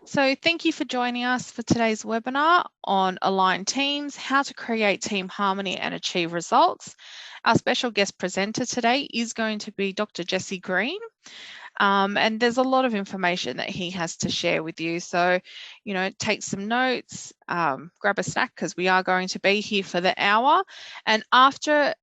So thank you for joining us for today's webinar on Aligned Teams, how to create team harmony and achieve results. Our special guest presenter today is going to be Dr. Jesse Green. And there's a lot of information that he has to share with you. So, take some notes, grab a snack because we are going to be here for the hour. And after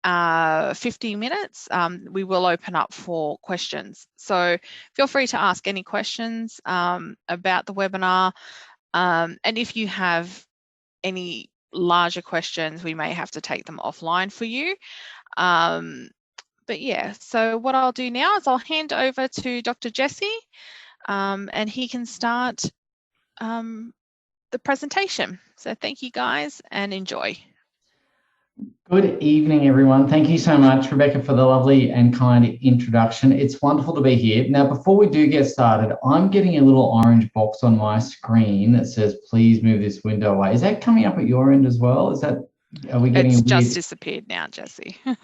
50 minutes, we will open up for questions. So feel free to ask any questions about the webinar. And if you have any larger questions, we may have to take them offline for you. But yeah, so what I'll do now is I'll hand over to Dr. Jesse and he can start the presentation. So thank you guys and enjoy. Good evening, everyone. Thank you so much, Rebecca, for the lovely and kind introduction. It's wonderful to be here. Now, before we do get started, I'm getting a little orange box on my screen that says, please move this window away. Is that coming up at your end as well? Are we getting It's just disappeared now, Jesse. No,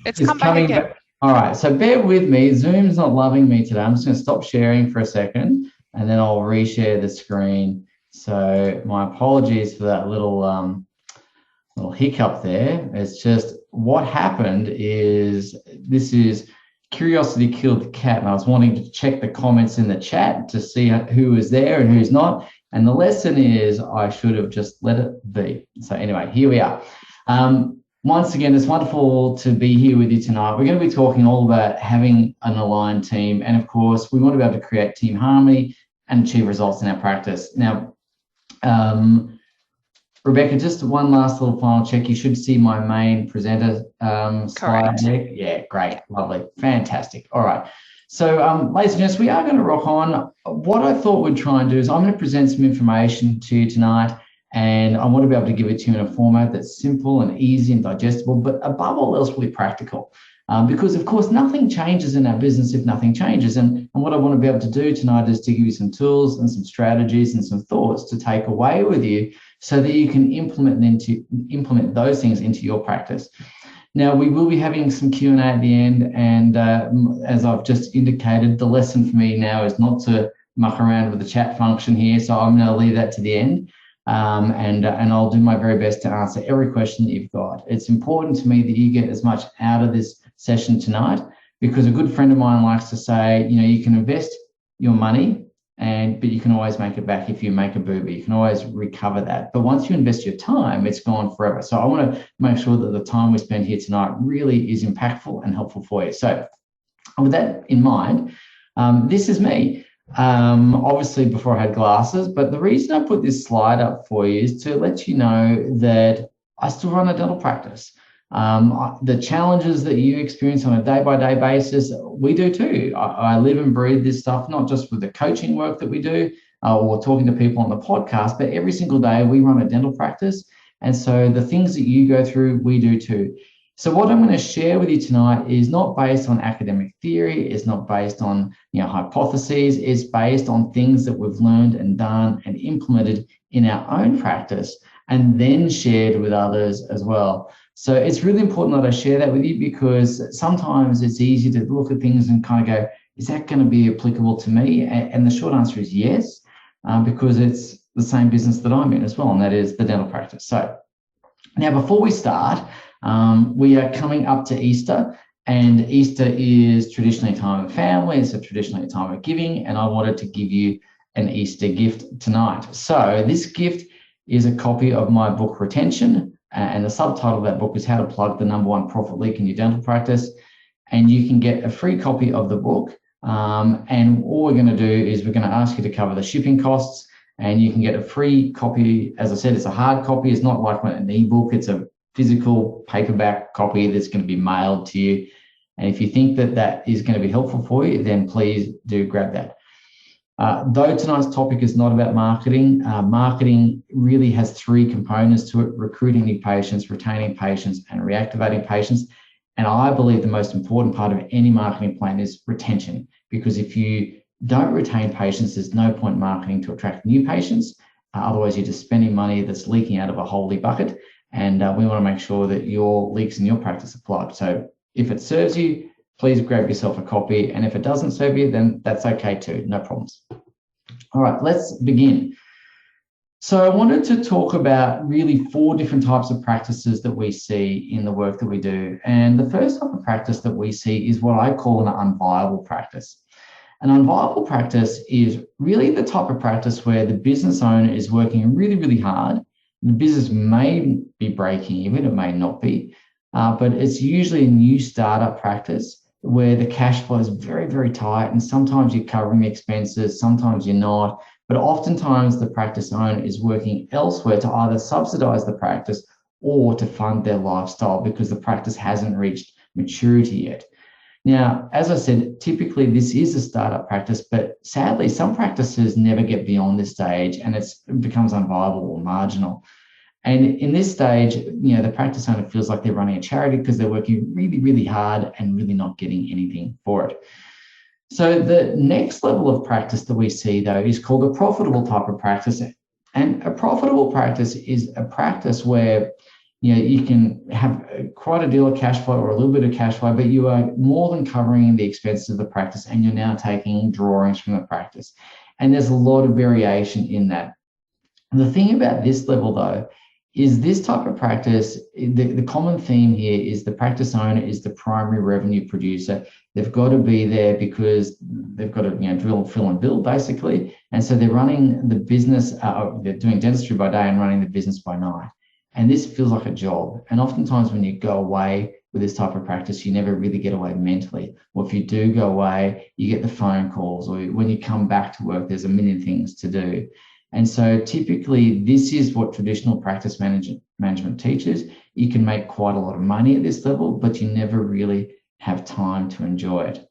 it's come back again. All right, so bear with me. Zoom's not loving me today. I'm just going to stop sharing for a second and then I'll reshare the screen. So my apologies for that little hiccup there. It's just what happened is this is curiosity killed the cat, and I was wanting to check the comments in the chat to see who was there and who's not. And the lesson is I should have just let it be. So anyway, here we are. Once again, it's wonderful to be here with you tonight. We're going to be talking all about having an aligned team. And of course, we want to be able to create team harmony and achieve results in our practice. Now, Rebecca, just one last little final check. You should see my main presenter slide there. Yeah, great, lovely, fantastic. All right. So, ladies and gents, we are going to rock on. What I thought we'd try and do is I'm going to present some information to you tonight, and I want to be able to give it to you in a format that's simple and easy and digestible, but above all else, really practical. Because, of course, nothing changes in our business if nothing changes. And what I want to be able to do tonight is to give you some tools and some strategies and some thoughts to take away with you so that you can implement those things into your practice. Now, we will be having some Q&A at the end, and as I've just indicated, the lesson for me now is not to muck around with the chat function here, so I'm going to leave that to the end, and I'll do my very best to answer every question that you've got. It's important to me that you get as much out of this session tonight, because a good friend of mine likes to say, you can invest your money, but you can always make it back if you make a booby. You can always recover that. But once you invest your time, it's gone forever. So I want to make sure that the time we spend here tonight really is impactful and helpful for you. So with that in mind, this is me. Obviously before I had glasses, but the reason I put this slide up for you is to let you know that I still run a dental practice. The challenges that you experience on a day-by-day basis, we do too. I live and breathe this stuff, not just with the coaching work that we do or talking to people on the podcast, but every single day we run a dental practice. And so the things that you go through, we do too. So what I'm going to share with you tonight is not based on academic theory. It's not based on hypotheses. It's based on things that we've learned and done and implemented in our own practice and then shared with others as well. So it's really important that I share that with you, because sometimes it's easy to look at things and kind of go, is that going to be applicable to me? And the short answer is yes, because it's the same business that I'm in as well, and that is the dental practice. So now before we start, we are coming up to Easter, and Easter is traditionally a time of family. It's traditionally a time of giving, and I wanted to give you an Easter gift tonight. So this gift is a copy of my book, Retention. And the subtitle of that book is How to Plug the #1 Profit Leak in Your Dental Practice. And you can get a free copy of the book. And all we're going to do is we're going to ask you to cover the shipping costs, and you can get a free copy. As I said, it's a hard copy. It's not like an ebook. It's a physical paperback copy that's going to be mailed to you. And if you think that that is going to be helpful for you, then please do grab that. Though tonight's topic is not about marketing, marketing really has three components to it: recruiting new patients, retaining patients, and reactivating patients. And I believe the most important part of any marketing plan is retention, because if you don't retain patients, there's no point marketing to attract new patients. Otherwise, you're just spending money that's leaking out of a holy bucket. And we want to make sure that your leaks in your practice are plugged. So if it serves you, please grab yourself a copy. And if it doesn't serve you, then that's okay too, no problems. All right, let's begin. So I wanted to talk about really 4 different types of practices that we see in the work that we do. And the first type of practice that we see is what I call an unviable practice. An unviable practice is really the type of practice where the business owner is working really, really hard. The business may be breaking even, it may not be, but it's usually a new startup practice where the cash flow is very, very tight. And sometimes you're covering the expenses, sometimes you're not. But oftentimes the practice owner is working elsewhere to either subsidize the practice or to fund their lifestyle because the practice hasn't reached maturity yet. Now, as I said, typically this is a startup practice, but sadly, some practices never get beyond this stage and it becomes unviable or marginal. And in this stage, the practice owner feels like they're running a charity because they're working really, really hard and really not getting anything for it. So the next level of practice that we see, though, is called a profitable type of practice. And a profitable practice is a practice where you can have quite a deal of cash flow or a little bit of cash flow, but you are more than covering the expenses of the practice and you're now taking drawings from the practice. And there's a lot of variation in that. And the thing about this level, though, is this type of practice, the common theme here is the practice owner is the primary revenue producer. They've got to be there because they've got to drill, fill and build, basically. And so they're running the business, they're doing dentistry by day and running the business by night. And this feels like a job. And oftentimes when you go away with this type of practice, you never really get away mentally. Or if you do go away, you get the phone calls, or when you come back to work, there's a million things to do. And so typically this is what traditional practice management teaches. You can make quite a lot of money at this level, but you never really have time to enjoy it.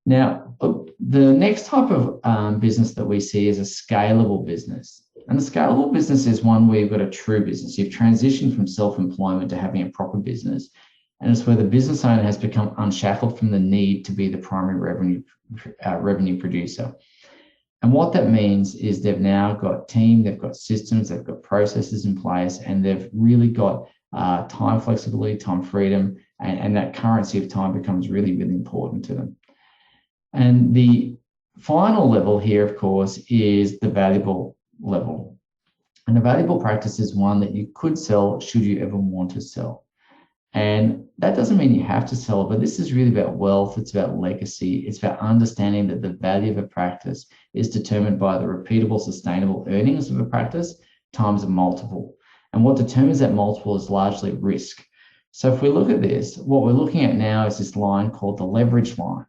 Now, the next type of business that we see is a scalable business. And the scalable business is one where you've got a true business. You've transitioned from self-employment to having a proper business. And it's where the business owner has become unshackled from the need to be the primary revenue producer. And what that means is they've now got team, they've got systems, they've got processes in place, and they've really got time flexibility, time freedom, and that currency of time becomes really, really important to them. And the final level here, of course, is the valuable level. And the valuable practice is one that you could sell should you ever want to sell. And that doesn't mean you have to sell it, but this is really about wealth. It's about legacy. It's about understanding that the value of a practice is determined by the repeatable, sustainable earnings of a practice times a multiple. And what determines that multiple is largely risk. So if we look at this, what we're looking at now is this line called the leverage line.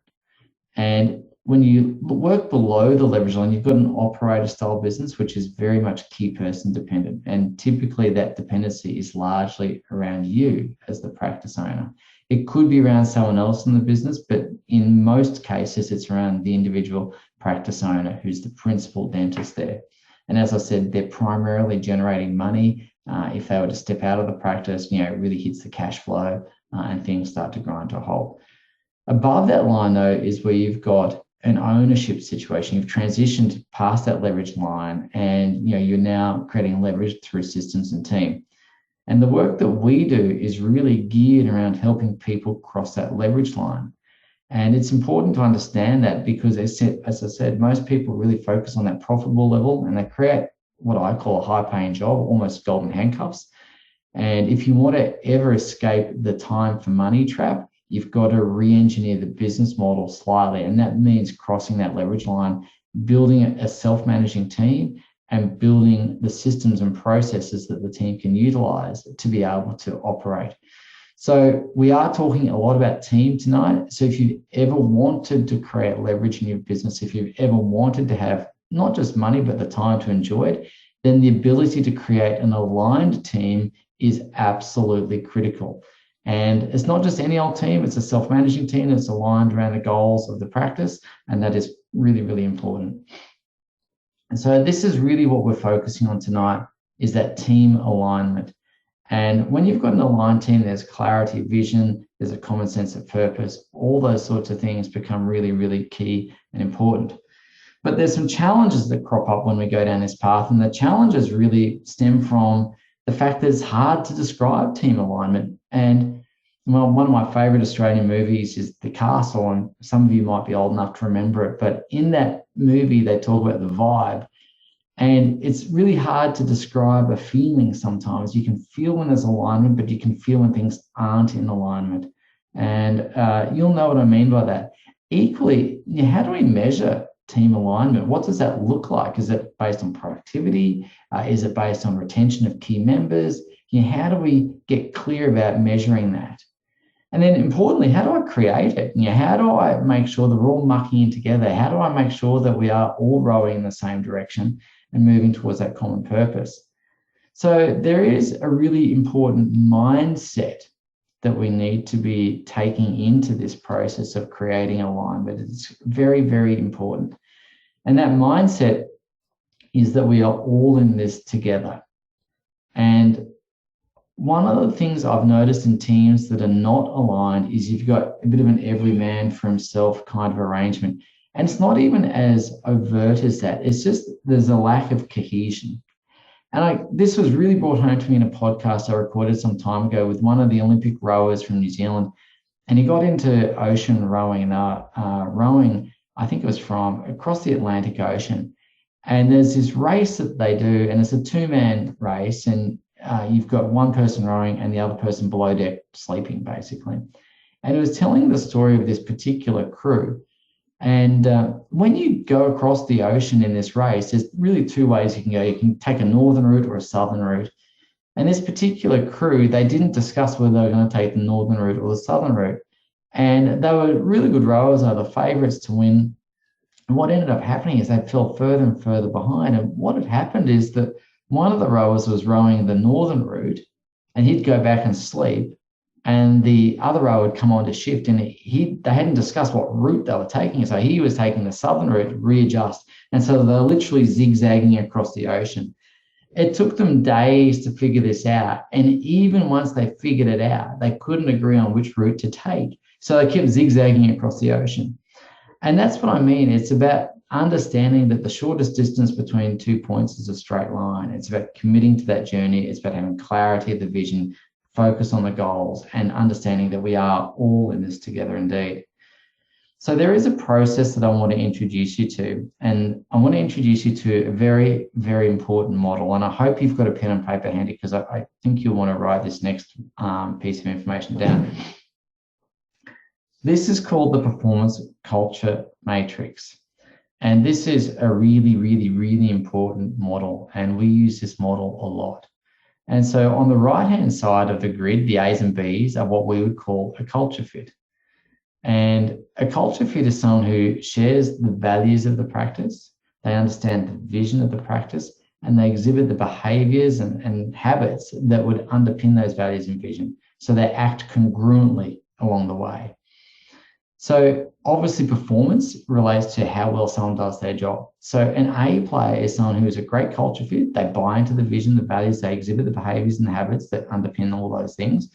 And when you work below the leverage line, you've got an operator style business, which is very much key person dependent. And typically that dependency is largely around you as the practice owner. It could be around someone else in the business, but in most cases, it's around the individual practice owner who's the principal dentist there. And as I said, they're primarily generating money. If they were to step out of the practice, it really hits the cash flow and things start to grind to a halt. Above that line, though, is where you've got an ownership situation. You've transitioned past that leverage line and you're now creating leverage through systems and team. And the work that we do is really geared around helping people cross that leverage line. And it's important to understand that because as I said, most people really focus on that profitable level and they create what I call a high paying job, almost golden handcuffs. And if you want to ever escape the time for money trap, you've got to re-engineer the business model slightly. And that means crossing that leverage line, building a self-managing team and building the systems and processes that the team can utilize to be able to operate. So we are talking a lot about team tonight. So if you've ever wanted to create leverage in your business, if you've ever wanted to have not just money, but the time to enjoy it, then the ability to create an aligned team is absolutely critical. And it's not just any old team, it's a self-managing team that's aligned around the goals of the practice. And that is really, really important. And so this is really what we're focusing on tonight, is that team alignment. And when you've got an aligned team, there's clarity of vision, there's a common sense of purpose. All those sorts of things become really, really key and important. But there's some challenges that crop up when we go down this path. And the challenges really stem from the fact that it's hard to describe team alignment. And well, one of my favorite Australian movies is The Castle, and some of you might be old enough to remember it. But in that movie, they talk about the vibe. And it's really hard to describe a feeling sometimes. You can feel when there's alignment, but you can feel when things aren't in alignment. And you'll know what I mean by that. Equally, how do we measure team alignment? What does that look like? Is it based on productivity? Is it based on retention of key members? How do we get clear about measuring that? And then importantly, how do I create it? How do I make sure that we're all mucking in together? How do I make sure that we are all rowing in the same direction and moving towards that common purpose? So there is a really important mindset that we need to be taking into this process of creating alignment. It's very, very important. And that mindset is that we are all in this together. And one of the things I've noticed in teams that are not aligned is you've got a bit of an every man for himself kind of arrangement. And it's not even as overt as that. It's just there's a lack of cohesion. And this was really brought home to me in a podcast I recorded some time ago with one of the Olympic rowers from New Zealand. And he got into ocean rowing, rowing, I think it was from across the Atlantic Ocean. And there's this race that they do, and it's a two-man race. And you've got one person rowing and the other person below deck sleeping, basically. And he was telling the story of this particular crew. And when you go across the ocean in this race, there's really two ways you can go. You can take a northern route or a southern route. And this particular crew, they didn't discuss whether they were going to take the northern route or the southern route. And they were really good rowers, they were the favourites to win. And what ended up happening is they fell further and further behind. And what had happened is that one of the rowers was rowing the northern route and he'd go back and sleep. And the other rower would come on to shift, and they hadn't discussed what route they were taking. So he was taking the southern route, readjust. And so they're literally zigzagging across the ocean. It took them days to figure this out. And even once they figured it out, they couldn't agree on which route to take. So they kept zigzagging across the ocean. And that's what I mean. It's about understanding that the shortest distance between 2 points is a straight line. It's about committing to that journey. It's about having clarity of the vision, focus on the goals, and understanding that we are all in this together indeed. So there is a process that I want to introduce you to, and I want to introduce you to a very, very important model. And I hope you've got a pen and paper handy, because I think you'll want to write this next piece of information down. This is called the Performance Culture Matrix. And this is a really, really, really important model. And we use this model a lot. And so on the right-hand side of the grid, the A's and B's are what we would call a culture fit. And a culture fit is someone who shares the values of the practice, they understand the vision of the practice, and they exhibit the behaviors and habits that would underpin those values and vision. So they act congruently along the way. So obviously performance relates to how well someone does their job. So an A player is someone who is a great culture fit. They buy into the vision, the values, they exhibit the behaviors and the habits that underpin all those things,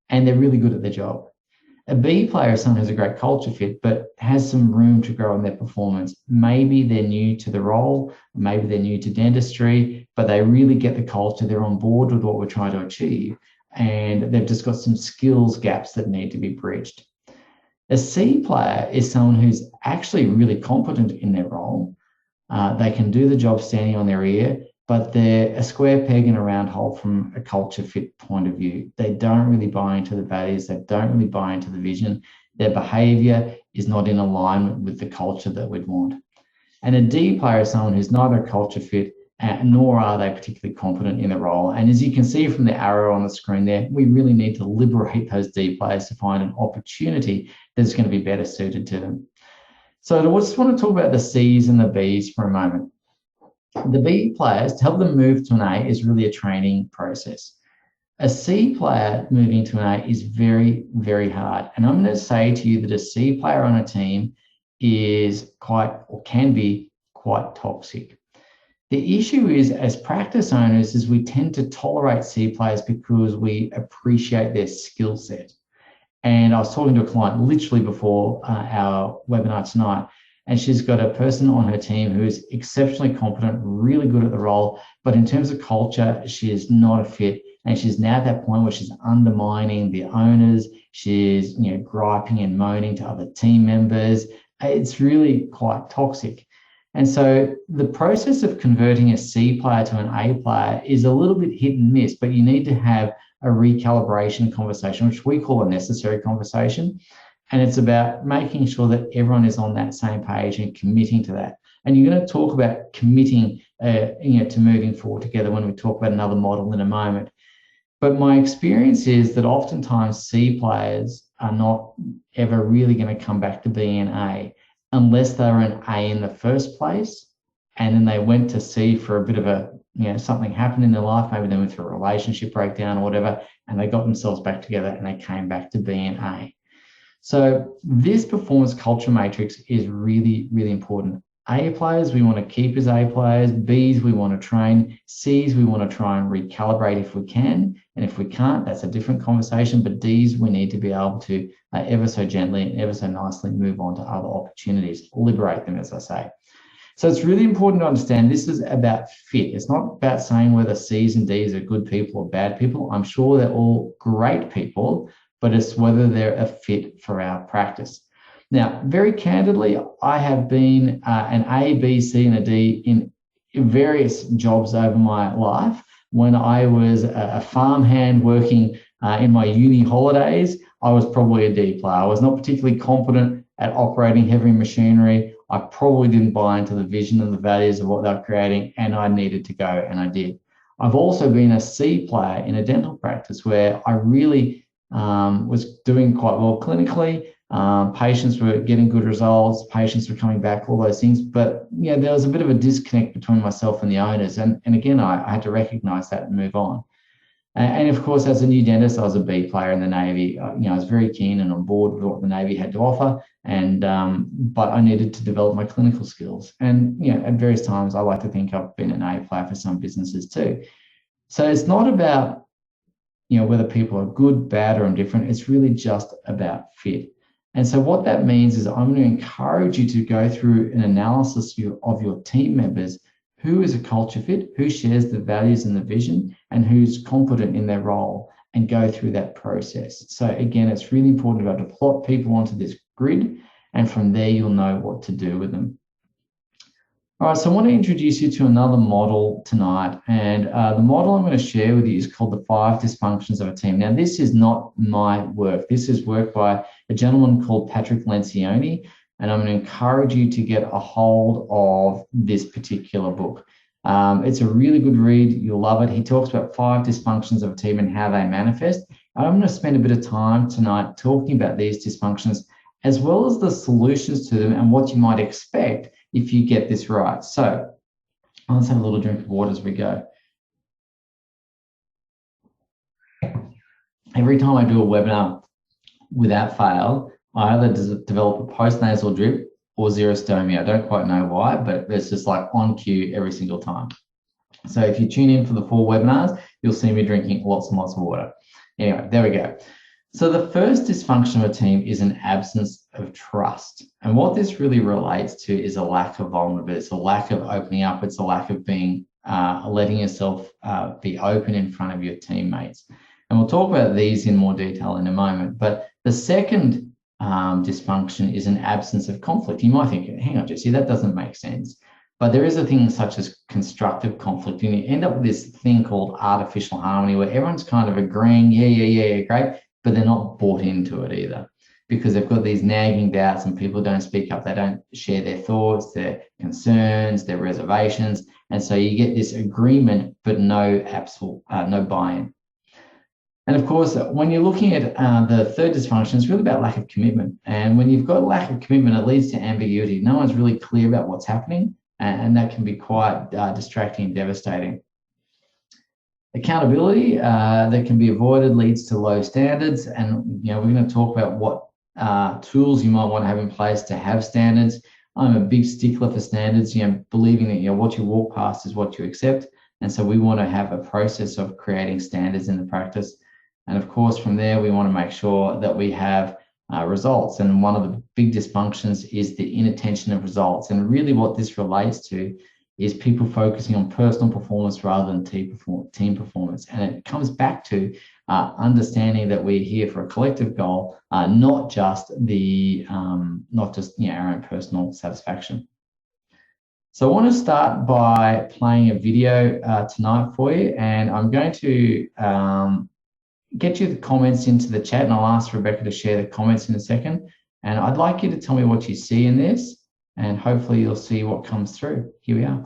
and they're really good at their job. A B player is someone who's a great culture fit, but has some room to grow in their performance. Maybe they're new to the role, maybe they're new to dentistry, but they really get the culture, they're on board with what we're trying to achieve, and they've just got some skills gaps that need to be bridged. A C player is someone who's actually really competent in their role. They can do the job standing on their ear, but they're a square peg in a round hole from a culture fit point of view. They don't really buy into the values. They don't really buy into the vision. Their behavior is not in alignment with the culture that we'd want. And a D player is someone who's neither a culture fit, nor are they particularly competent in the role. And as you can see from the arrow on the screen there, we really need to liberate those D players to find an opportunity that's going to be better suited to them. So I just want to talk about the C's and the B's for a moment. The B players, to help them move to an A, is really a training process. A C player moving to an A is very, very hard. And I'm going to say to you that a C player on a team is quite, or can be quite toxic. The issue is, as practice owners, is we tend to tolerate C players because we appreciate their skill set. And I was talking to a client literally before our webinar tonight, and she's got a person on her team who is exceptionally competent, really good at the role, but in terms of culture, she is not a fit. And she's now at that point where she's undermining the owners. She's, griping and moaning to other team members. It's really quite toxic. And so the process of converting a C player to an A player is a little bit hit and miss, but you need to have a recalibration conversation, which we call a necessary conversation. And it's about making sure that everyone is on that same page and committing to that. And you're going to talk about committing to moving forward together when we talk about another model in a moment. But my experience is that oftentimes C players are not ever really going to come back to being an A unless they were an A in the first place, and then they went to C for a bit of a, something happened in their life, maybe they went through a relationship breakdown or whatever, and they got themselves back together and they came back to being A. So this performance culture matrix is really, really important. A players, we want to keep as A players. Bs, we want to train. Cs, we want to try and recalibrate if we can. And if we can't, that's a different conversation. But Ds, we need to be able to ever so gently and ever so nicely move on to other opportunities, liberate them, as I say. So it's really important to understand this is about fit. It's not about saying whether Cs and Ds are good people or bad people. I'm sure they're all great people, but it's whether they're a fit for our practice. Now, very candidly, I have been an A, B, C, and a D in various jobs over my life. When I was a farmhand working in my uni holidays, I was probably a D player. I was not particularly competent at operating heavy machinery. I probably didn't buy into the vision and the values of what they were creating, and I needed to go, and I did. I've also been a C player in a dental practice where I really was doing quite well clinically. Patients were getting good results, patients were coming back, all those things. But there was a bit of a disconnect between myself and the owners. And again, I had to recognize that and move on. And of course, as a new dentist, I was a B player in the Navy. I was very keen and on board with what the Navy had to offer. And but I needed to develop my clinical skills. And at various times, I like to think I've been an A player for some businesses too. So it's not about whether people are good, bad, or indifferent. It's really just about fit. And so what that means is I'm going to encourage you to go through an analysis of your team members. Who is a culture fit, who shares the values and the vision, and who's competent in their role, and go through that process. So again, it's really important to be able to plot people onto this grid, and from there you'll know what to do with them. All right, so I want to introduce you to another model tonight, and the model I'm going to share with you is called the 5 dysfunctions of a team. Now, this is not my work. This is work by a gentleman called Patrick Lencioni, and I'm going to encourage you to get a hold of this particular book. It's a really good read. You'll love it. He talks about 5 dysfunctions of a team and how they manifest. And I'm going to spend a bit of time tonight talking about these dysfunctions, as well as the solutions to them and what you might expect if you get this right. So let's have a little drink of water as we go. Every time I do a webinar, without fail, I either develop a postnasal drip or xerostomia. I don't quite know why, but it's just like on cue every single time. So if you tune in for the 4 webinars, you'll see me drinking lots and lots of water. Anyway, there we go. So the first dysfunction of a team is an absence of trust. And what this really relates to is a lack of vulnerability. It's a lack of opening up. It's a lack of being, letting yourself be open in front of your teammates. And we'll talk about these in more detail in a moment. But the second dysfunction is an absence of conflict. You might think, hang on, Jesse, that doesn't make sense. But there is a thing such as constructive conflict, and you end up with this thing called artificial harmony, where everyone's kind of agreeing, yeah, great, but they're not bought into it either, because they've got these nagging doubts and people don't speak up. They don't share their thoughts, their concerns, their reservations. And so you get this agreement, but no buy-in. And of course, when you're looking at the third dysfunction, it's really about lack of commitment. And when you've got lack of commitment, it leads to ambiguity. No one's really clear about what's happening, and that can be quite distracting and devastating. Accountability that can be avoided leads to low standards. And we're going to talk about what tools you might want to have in place to have standards. I'm a big stickler for standards, believing that what you walk past is what you accept. And so we want to have a process of creating standards in the practice. And of course, from there, we want to make sure that we have results. And one of the big dysfunctions is the inattention of results. And really what this relates to is people focusing on personal performance rather than team performance. And it comes back to understanding that we're here for a collective goal, not just our own personal satisfaction. So I want to start by playing a video tonight for you, and I'm going to get you the comments into the chat, and I'll ask Rebecca to share the comments in a second. And I'd like you to tell me what you see in this, and hopefully you'll see what comes through. Here we are.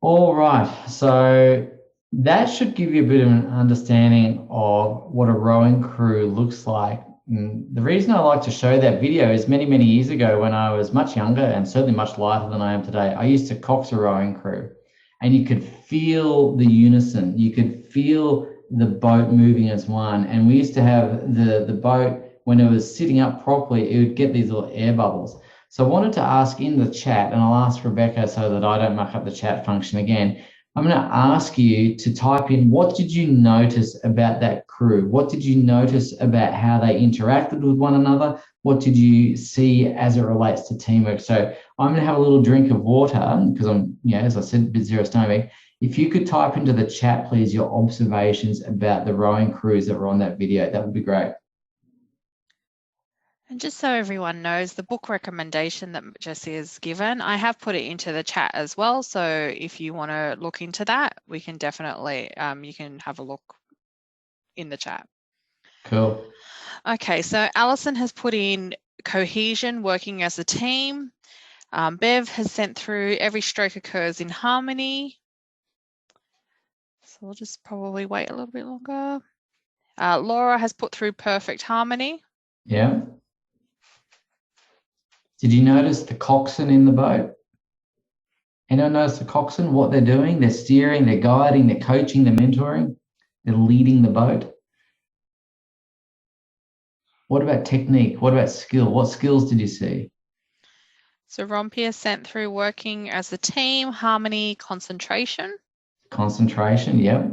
All right, so that should give you a bit of an understanding of what a rowing crew looks like. And the reason I like to show that video is many, many years ago when I was much younger and certainly much lighter than I am today, I used to cox a rowing crew, and you could feel the unison. You could feel the boat moving as one. And we used to have the boat, when it was sitting up properly, it would get these little air bubbles. So I wanted to ask in the chat, and I'll ask Rebecca so that I don't muck up the chat function again. I'm going to ask you to type in, what did you notice about that crew? What did you notice about how they interacted with one another? What did you see as it relates to teamwork? So I'm going to have a little drink of water because I'm, as I said, a bit zero stomach. If you could type into the chat, please, your observations about the rowing crews that were on that video, that would be great. And just so everyone knows, the book recommendation that Jessie has given, I have put it into the chat as well. So if you want to look into that, we can definitely, you can have a look in the chat. Cool. Okay, so Alison has put in cohesion, working as a team. Bev has sent through every stroke occurs in harmony. So we'll just probably wait a little bit longer. Laura has put through perfect harmony. Yeah. Did you notice the coxswain in the boat? Anyone notice the coxswain, what they're doing? They're steering, they're guiding, they're coaching, they're mentoring, they're leading the boat. What about technique? What about skill? What skills did you see? So Rompia sent through working as a team, harmony, concentration. Concentration, yep.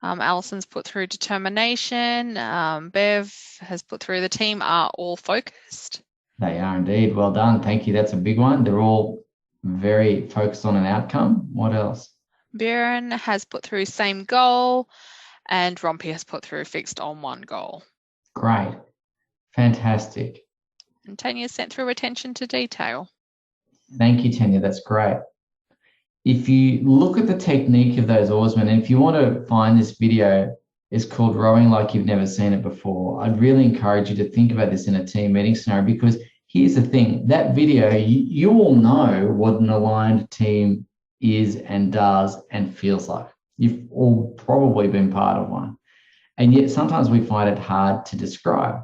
Alison's put through determination. Bev has put through the team are all focused. They are indeed. Well done. Thank you. That's a big one. They're all very focused on an outcome. What else? Bjorn has put through same goal, and Rompia has put through fixed on one goal. Great. Fantastic. And Tanya sent through attention to detail. Thank you, Tanya. That's great. If you look at the technique of those oarsmen, and if you want to find this video, it's called Rowing Like You've Never Seen It Before. I'd really encourage you to think about this in a team meeting scenario, because here's the thing, that video, you all know what an aligned team is and does and feels like. You've all probably been part of one. And yet sometimes we find it hard to describe.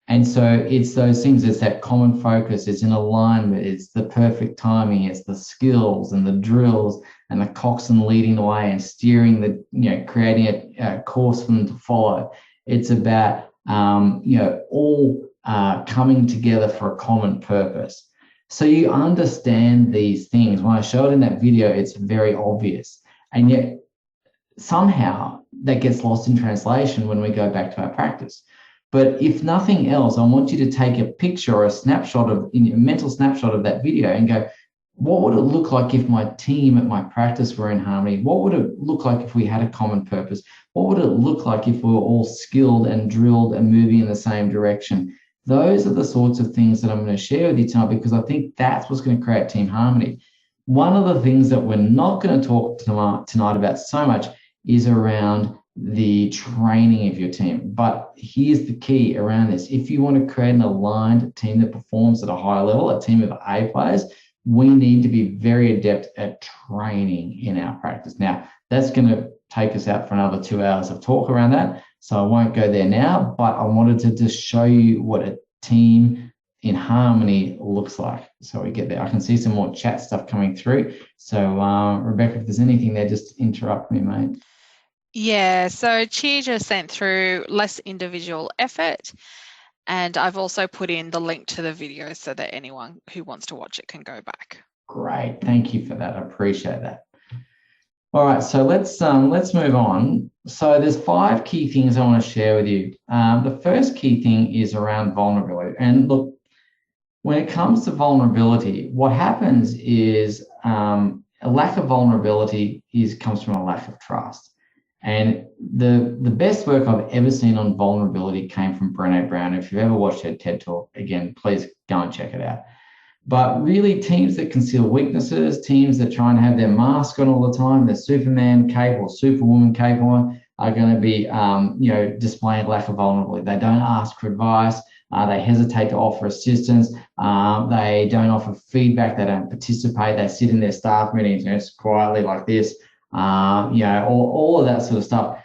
And so it's those things, it's that common focus, it's in alignment, it's the perfect timing, it's the skills and the drills and the coxswain leading the way and steering the, creating a course for them to follow. It's about, all coming together for a common purpose. So you understand these things. When I show it in that video, it's very obvious. And yet somehow that gets lost in translation when we go back to our practice. But if nothing else, I want you to take a picture or a mental snapshot of that video and go, what would it look like if my team at my practice were in harmony? What would it look like if we had a common purpose? What would it look like if we were all skilled and drilled and moving in the same direction? Those are the sorts of things that I'm going to share with you tonight, because I think that's what's going to create team harmony. One of the things that we're not going to talk tonight about so much is around the training of your team. But here's the key around this. If you want to create an aligned team that performs at a high level, a team of A players, we need to be very adept at training in our practice. Now, that's going to take us out for another 2 hours of talk around that. So I won't go there now, but I wanted to just show you what a team in harmony looks like. So we get there. I can see some more chat stuff coming through. So Rebecca, if there's anything there, just interrupt me, mate. Yeah, so Cheer just sent through less individual effort. And I've also put in the link to the video so that anyone who wants to watch it can go back. Great. Thank you for that. I appreciate that. All right, so let's move on. So there's 5 key things I want to share with you. The first key thing is around vulnerability. And look, when it comes to vulnerability, what happens is a lack of vulnerability comes from a lack of trust. And the best work I've ever seen on vulnerability came from Brené Brown. If you've ever watched her TED Talk, again, please go and check it out. But really, teams that conceal weaknesses, teams that try and have their mask on all the time, they're Superman cape or Superwoman cape on, are going to be, displaying lack of vulnerability. They don't ask for advice. They hesitate to offer assistance. They don't offer feedback. They don't participate. They sit in their staff meetings, quietly like this. All of that sort of stuff.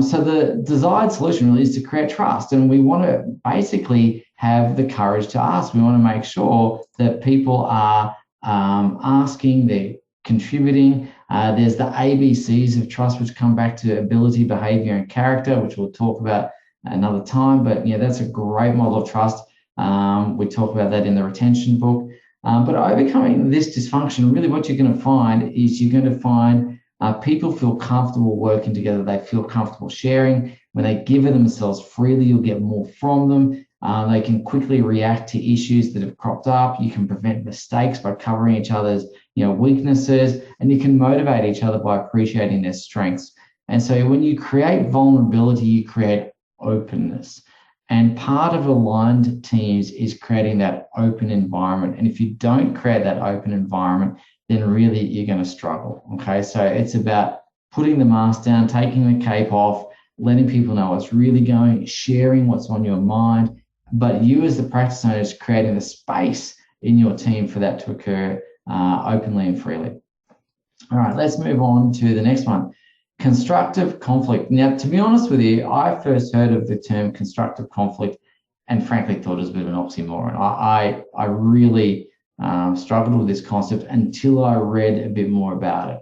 So the desired solution really is to create trust, and we want to basically have the courage to ask. We want to make sure that people are asking, they're contributing. There's the ABCs of trust, which come back to ability, behavior, and character, which we'll talk about another time. But that's a great model of trust. We talk about that in the retention book. But overcoming this dysfunction, really what you're going to find is you're going to find people feel comfortable working together. They feel comfortable sharing. When they give of themselves freely, you'll get more from them. They can quickly react to issues that have cropped up. You can prevent mistakes by covering each other's weaknesses, and you can motivate each other by appreciating their strengths. And so when you create vulnerability, you create openness. And part of aligned teams is creating that open environment. And if you don't create that open environment, then really you're going to struggle. Okay, so it's about putting the mask down, taking the cape off, letting people know what's really going, sharing what's on your mind. But you as the practice owner is creating the space in your team for that to occur openly and freely. All right, let's move on to the next one. Constructive conflict. Now, to be honest with you, I first heard of the term constructive conflict and frankly thought it was a bit of an oxymoron. I really struggled with this concept until I read a bit more about it,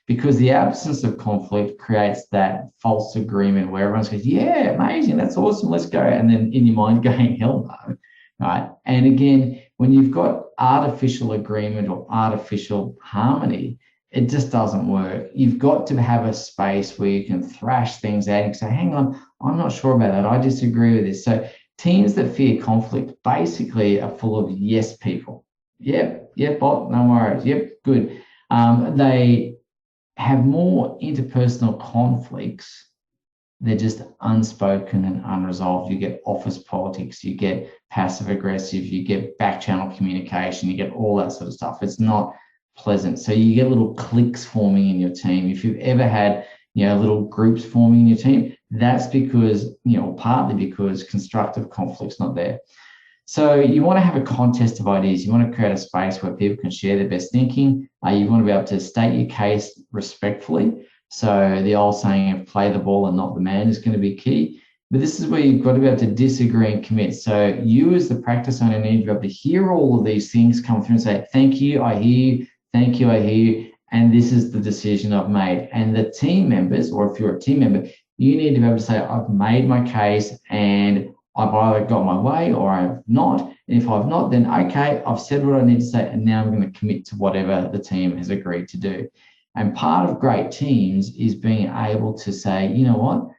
because the absence of conflict creates that false agreement where everyone says, yeah, amazing, that's awesome, let's go. And then in your mind going, hell no, right? And again, when you've got artificial agreement or artificial harmony, it just doesn't work. You've got to have a space where you can thrash things out and say, hang on, I'm not sure about that. I disagree with this. So teams that fear conflict basically are full of yes people. Yep, Bob, no worries. Yep, good. They have more interpersonal conflicts. They're just unspoken and unresolved. You get office politics, you get passive aggressive, you get back channel communication, you get all that sort of stuff. It's not pleasant. So you get little cliques forming in your team. If you've ever had, little groups forming in your team, that's because, partly because constructive conflict's not there. So you want to have a contest of ideas. You want to create a space where people can share their best thinking. You want to be able to state your case respectfully. So the old saying of play the ball and not the man is going to be key. But this is where you've got to be able to disagree and commit. So you as the practice owner need to be able to hear all of these things come through and say, thank you, I hear you. Thank you, I hear you. And this is the decision I've made. And the team members, or if you're a team member, you need to be able to say, I've made my case and I've either got my way or I've not. And if I've not, then okay, I've said what I need to say, and now I'm going to commit to whatever the team has agreed to do. And part of great teams is being able to say, you know what,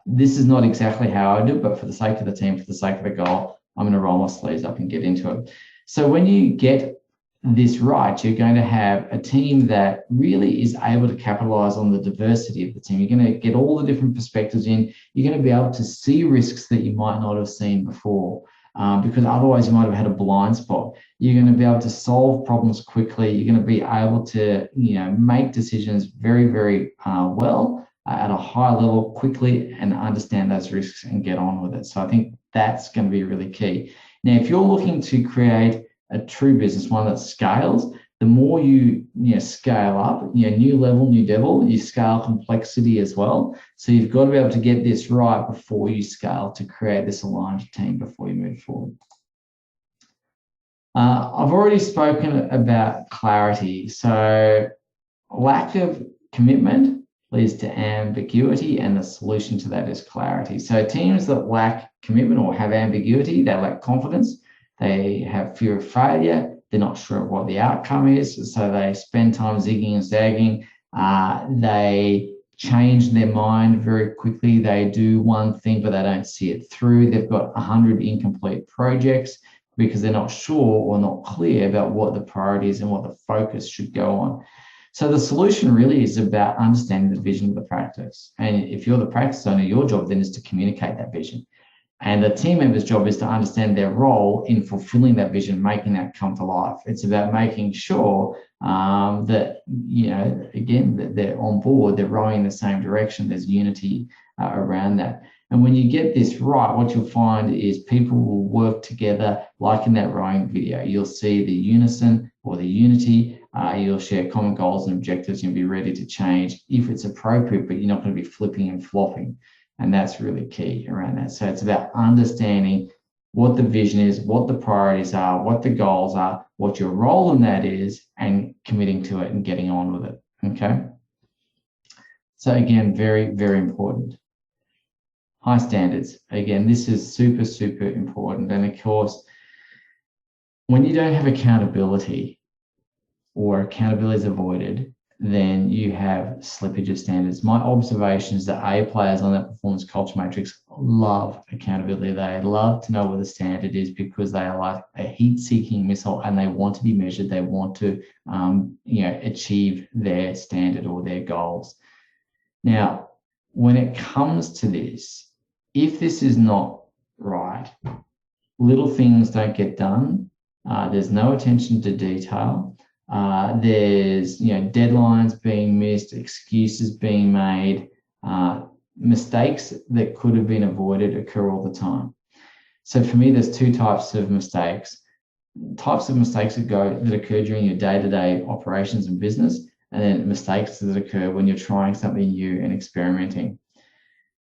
this is not exactly how I do it, but for the sake of the team, for the sake of the goal, I'm going to roll my sleeves up and get into it. So when you get this right, you're going to have a team that really is able to capitalize on the diversity of the team. You're going to get all the different perspectives in. You're going to be able to see risks that you might not have seen before. because otherwise you might have had a blind spot. You're going to be able to solve problems quickly. You're going to be able to, make decisions very, very well at a high level quickly and understand those risks and get on with it. So I think that's going to be really key. Now, if you're looking to create a true business, one that scales, the more you scale up, new level, new devil, you scale complexity as well. So you've got to be able to get this right before you scale to create this aligned team before you move forward. I've already spoken about clarity. So lack of commitment leads to ambiguity, and the solution to that is clarity. So teams that lack commitment or have ambiguity, they lack confidence, they have fear of failure, they're not sure of what the outcome is, so they spend time zigging and zagging. They change their mind very quickly. They do one thing, but they don't see it through. They've got 100 incomplete projects because they're not sure or not clear about what the priorities and what the focus should go on. So the solution really is about understanding the vision of the practice. And if you're the practice owner, your job then is to communicate that vision. And the team member's job is to understand their role in fulfilling that vision, making that come to life. It's about making sure that, again, that they're on board, they're rowing in the same direction, there's unity around that. And when you get this right, what you'll find is people will work together, like in that rowing video. You'll see the unison or the unity. You'll share common goals and objectives. You'll be ready to change if it's appropriate, but you're not going to be flipping and flopping. And that's really key around that. So it's about understanding what the vision is, what the priorities are, what the goals are, what your role in that is, and committing to it and getting on with it. Okay. So again, very, very important. High standards. Again, this is super, super important. And of course, when you don't have accountability or accountability is avoided, then you have slippage of standards. My observation is that A players on that performance culture matrix love accountability. They love to know what the standard is because they are like a heat-seeking missile and they want to be measured. They want to, achieve their standard or their goals. Now, when it comes to this, if this is not right, little things don't get done. There's no attention to detail. There's deadlines being missed, excuses being made, mistakes that could have been avoided occur all the time. So for me, there's two types of mistakes. Types of mistakes that occur during your day-to-day operations and business, and then mistakes that occur when you're trying something new and experimenting.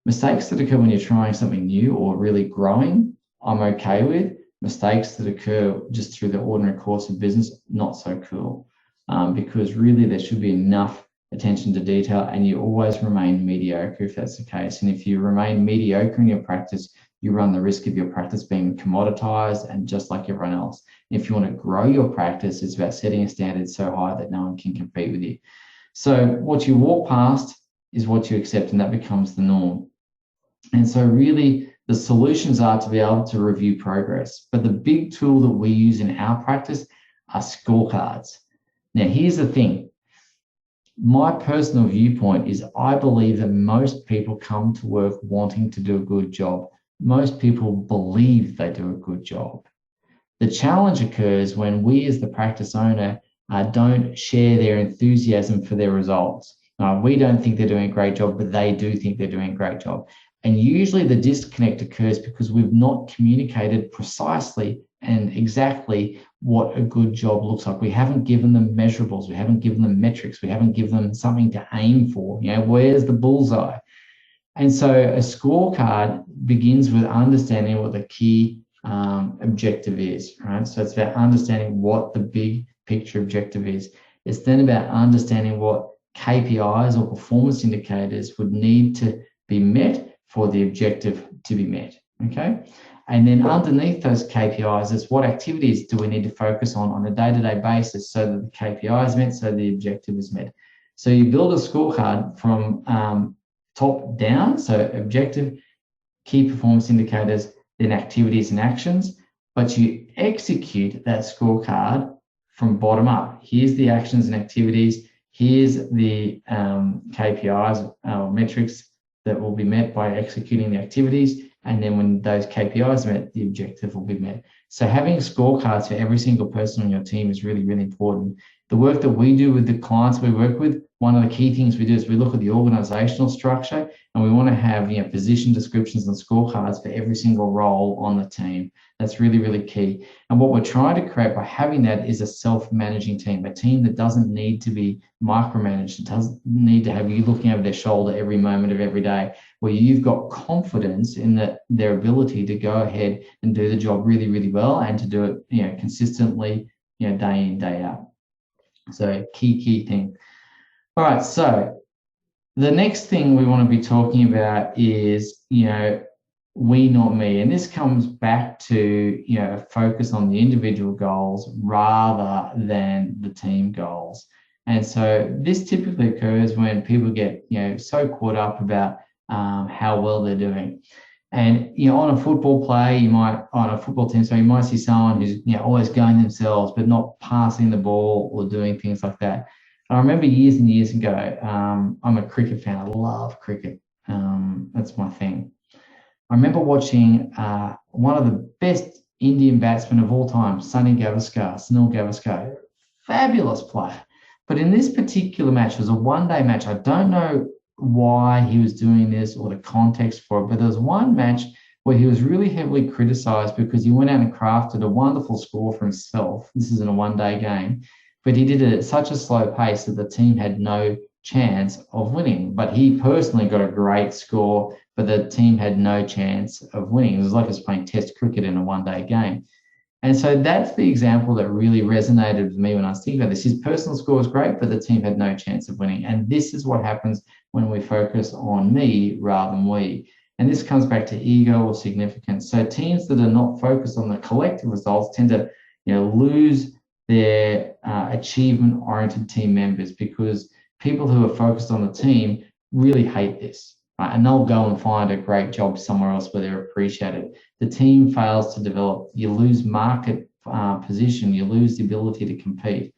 Mistakes that occur when you're trying something new or really growing, I'm okay with. Mistakes that occur just through the ordinary course of business, not so cool, because really there should be enough attention to detail and you always remain mediocre if that's the case. And if you remain mediocre in your practice, you run the risk of your practice being commoditized and just like everyone else. If you want to grow your practice, it's about setting a standard so high that no one can compete with you. So what you walk past is what you accept, and that becomes the norm. And so really, the solutions are to be able to review progress. But the big tool that we use in our practice are scorecards. Now, here's the thing. My personal viewpoint is I believe that most people come to work wanting to do a good job. Most people believe they do a good job. The challenge occurs when we as the practice owner don't share their enthusiasm for their results. We don't think they're doing a great job, but they do think they're doing a great job. And usually the disconnect occurs because we've not communicated precisely and exactly what a good job looks like. We haven't given them measurables. We haven't given them metrics. We haven't given them something to aim for. Where's the bullseye? And so a scorecard begins with understanding what the key objective is, right? So it's about understanding what the big picture objective is. It's then about understanding what KPIs or performance indicators would need to be met for the objective to be met, okay? And then underneath those KPIs is what activities do we need to focus on a day-to-day basis so that the KPI is met, so the objective is met. So you build a scorecard from top down, so objective, key performance indicators, then activities and actions, but you execute that scorecard from bottom up. Here's the actions and activities, here's the KPIs or metrics that will be met by executing the activities, And then when those KPIs are met, the objective will be met. So having scorecards for every single person on your team is really, really important. The work that we do with the clients we work with, one of the key things we do is we look at the organizational structure, and we want to have position descriptions and scorecards for every single role on the team. That's really, really key. And what we're trying to create by having that is a self-managing team, a team that doesn't need to be micromanaged. It doesn't need to have you looking over their shoulder every moment of every day, where you've got confidence in their ability to go ahead and do the job really, really well, and to do it consistently, day in, day out. So key thing. All right, so the next thing we want to be talking about is, we, not me. And this comes back to, focus on the individual goals rather than the team goals. And so this typically occurs when people get, so caught up about how well they're doing. And, on a football play, on a football team, so you might see someone who's, always going themselves, but not passing the ball or doing things like that. I remember years and years ago, I'm a cricket fan. I love cricket. That's my thing. I remember watching one of the best Indian batsmen of all time, Sunil Gavaskar, fabulous player. But in this particular match, it was a one-day match. I don't know why he was doing this or the context for it, but there was one match where he was really heavily criticized because he went out and crafted a wonderful score for himself. This is in a one-day game, but he did it at such a slow pace that the team had no chance of winning. But he personally got a great score, but the team had no chance of winning. It was like he was playing Test cricket in a one-day game. And so that's the example that really resonated with me when I was thinking about this. His personal score was great, but the team had no chance of winning. And this is what happens when we focus on me rather than we. And this comes back to ego or significance. So teams that are not focused on the collective results tend to, lose their achievement-oriented team members, because people who are focused on the team really hate this, right? And they'll go and find a great job somewhere else where they're appreciated. The team fails to develop. You lose market position. You lose the ability to compete.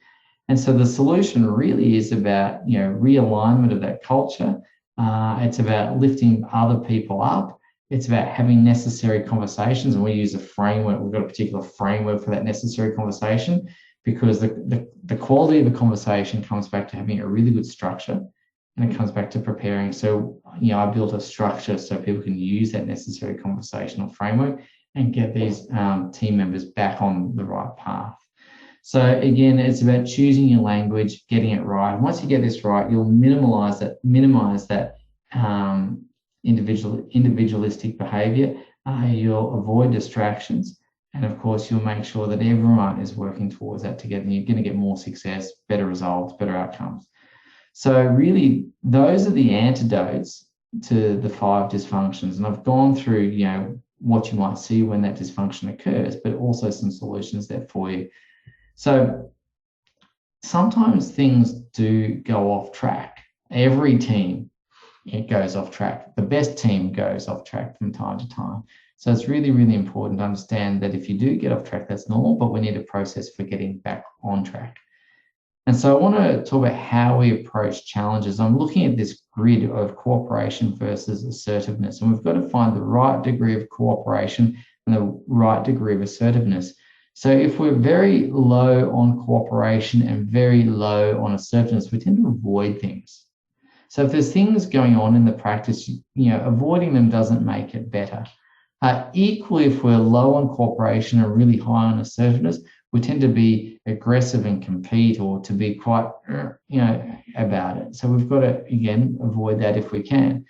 And so the solution really is about, realignment of that culture. It's about lifting other people up. It's about having necessary conversations. And we use a framework. We've got a particular framework for that necessary conversation, because the quality of the conversation comes back to having a really good structure, and it comes back to preparing. So, I built a structure so people can use that necessary conversational framework and get these team members back on the right path. So again, it's about choosing your language, getting it right. And once you get this right, you'll minimize that individualistic behavior. You'll avoid distractions. And of course, you'll make sure that everyone is working towards that together. And you're going to get more success, better results, better outcomes. So really, those are the antidotes to the 5 dysfunctions. And I've gone through, what you might see when that dysfunction occurs, but also some solutions there for you. So sometimes things do go off track. Every team, it goes off track. The best team goes off track from time to time. So it's really, really important to understand that if you do get off track, that's normal, but we need a process for getting back on track. And so I want to talk about how we approach challenges. I'm looking at this grid of cooperation versus assertiveness, and we've got to find the right degree of cooperation and the right degree of assertiveness. So if we're very low on cooperation and very low on assertiveness, we tend to avoid things. So if there's things going on in the practice, avoiding them doesn't make it better. Equally, if we're low on cooperation and really high on assertiveness, we tend to be aggressive and compete, or to be quite, about it. So we've got to, again, avoid that if we can.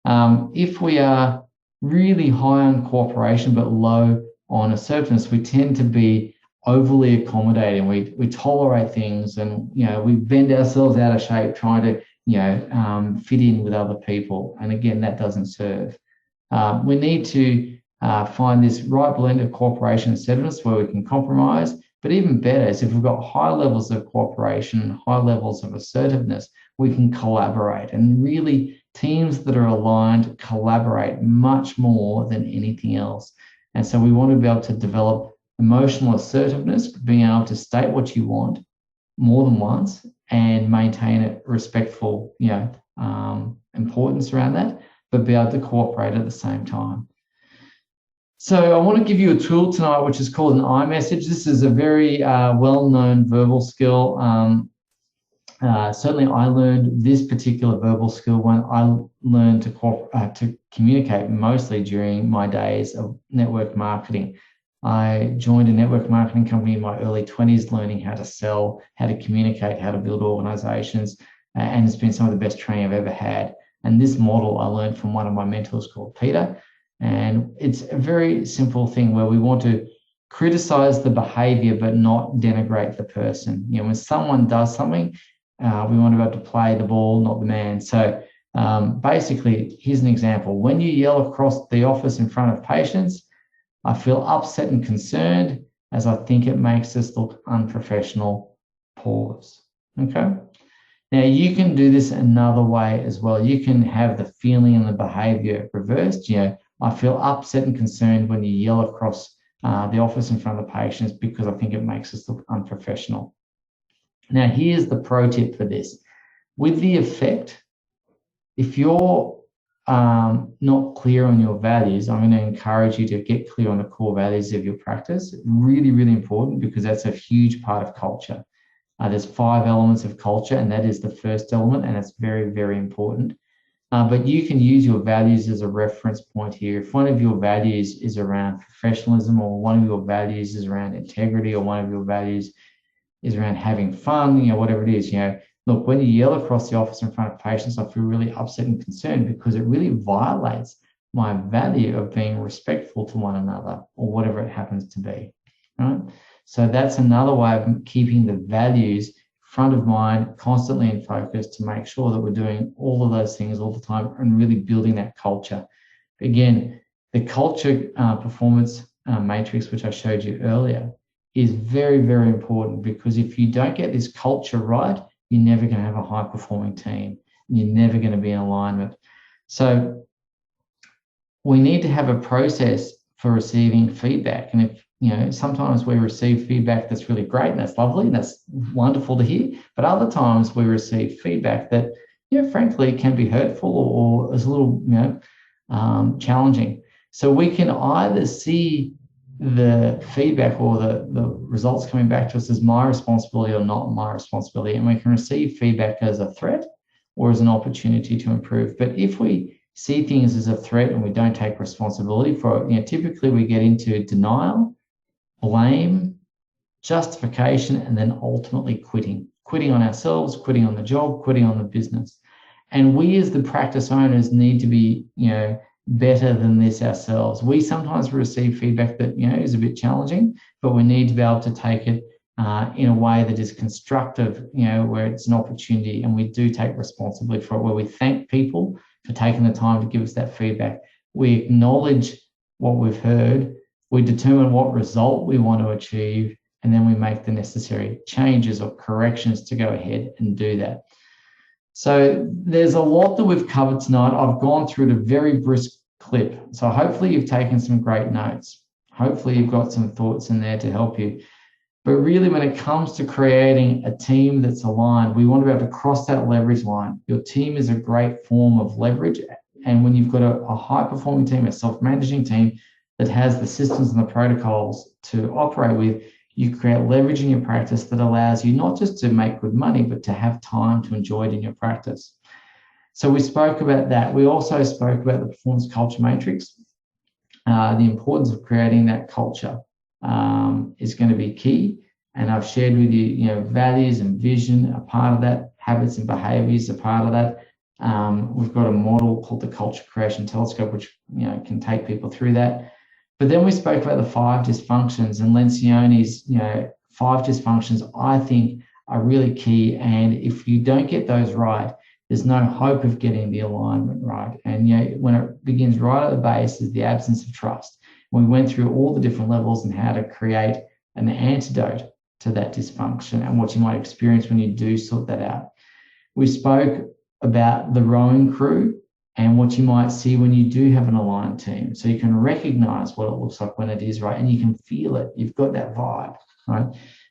If we are really high on cooperation but low on assertiveness, we tend to be overly accommodating. We tolerate things, and we bend ourselves out of shape trying to fit in with other people. And again, that doesn't serve. We need to find this right blend of cooperation and assertiveness where we can compromise. But even better is if we've got high levels of cooperation and high levels of assertiveness, we can collaborate. And really, teams that are aligned collaborate much more than anything else. And so we want to be able to develop emotional assertiveness, being able to state what you want more than once and maintain a respectful, importance around that, but be able to cooperate at the same time. So I want to give you a tool tonight, which is called an iMessage. This is a very well-known verbal skill. Certainly, I learned this particular verbal skill when I learned to communicate mostly during my days of network marketing. I joined a network marketing company in my early 20s, learning how to sell, how to communicate, how to build organizations, and it's been some of the best training I've ever had. And this model I learned from one of my mentors called Peter. And it's a very simple thing where we want to criticize the behavior but not denigrate the person. When someone does something, we want to be able to play the ball, not the man. So basically, here's an example. When you yell across the office in front of patients, I feel upset and concerned as I think it makes us look unprofessional. Pause. Okay. Now, you can do this another way as well. You can have the feeling and the behavior reversed. I feel upset and concerned when you yell across the office in front of the patients because I think it makes us look unprofessional. Now, here's the pro tip for this. With the effect, if you're not clear on your values, I'm going to encourage you to get clear on the core values of your practice. Really, really important, because that's a huge part of culture. There's 5 elements of culture, and that is the first element, and it's very, very important. But you can use your values as a reference point here. If one of your values is around professionalism, or one of your values is around integrity, or one of your values is around having fun, whatever it is, look, when you yell across the office in front of patients, I feel really upset and concerned because it really violates my value of being respectful to one another, or whatever it happens to be, right? So that's another way of keeping the values front of mind, constantly in focus, to make sure that we're doing all of those things all the time and really building that culture. Again, the culture performance matrix, which I showed you earlier, is very, very important, because if you don't get this culture right, you're never going to have a high-performing team, and you're never going to be in alignment. So we need to have a process for receiving feedback. And if sometimes we receive feedback that's really great and that's lovely and that's wonderful to hear, but other times we receive feedback that, frankly, can be hurtful or is a little, challenging. So we can either see the feedback or the results coming back to us as my responsibility or not my responsibility, and we can receive feedback as a threat or as an opportunity to improve. But if we see things as a threat and we don't take responsibility for it, typically we get into denial, blame, justification, and then ultimately quitting on ourselves, quitting on the job, quitting on the business. And we as the practice owners need to be, better than this ourselves. We sometimes receive feedback that, is a bit challenging, but we need to be able to take it in a way that is constructive, where it's an opportunity, and we do take responsibility for it, where we thank people for taking the time to give us that feedback. We acknowledge what we've heard, we determine what result we want to achieve, and then we make the necessary changes or corrections to go ahead and do that. So there's a lot that we've covered tonight. I've gone through at a very brisk clip. So hopefully you've taken some great notes. Hopefully you've got some thoughts in there to help you. But really, when it comes to creating a team that's aligned, we want to be able to cross that leverage line. Your team is a great form of leverage. And when you've got a high-performing team, a self-managing team that has the systems and the protocols to operate with, you create leverage in your practice that allows you not just to make good money, but to have time to enjoy it in your practice. So we spoke about that. We also spoke about the performance culture matrix. The importance of creating that culture is going to be key. And I've shared with you, values and vision are part of that. Habits and behaviors are part of that. We've got a model called the Culture Creation Telescope, which can take people through that. But then we spoke about the 5 dysfunctions, and Lencioni's 5 dysfunctions, I think, are really key. And if you don't get those right, there's no hope of getting the alignment right. And when it begins right at the base is the absence of trust. We went through all the different levels and how to create an antidote to that dysfunction and what you might experience when you do sort that out. We spoke about the rowing crew and what you might see when you do have an aligned team. So you can recognize what it looks like when it is right, and you can feel it. You've got that vibe, right?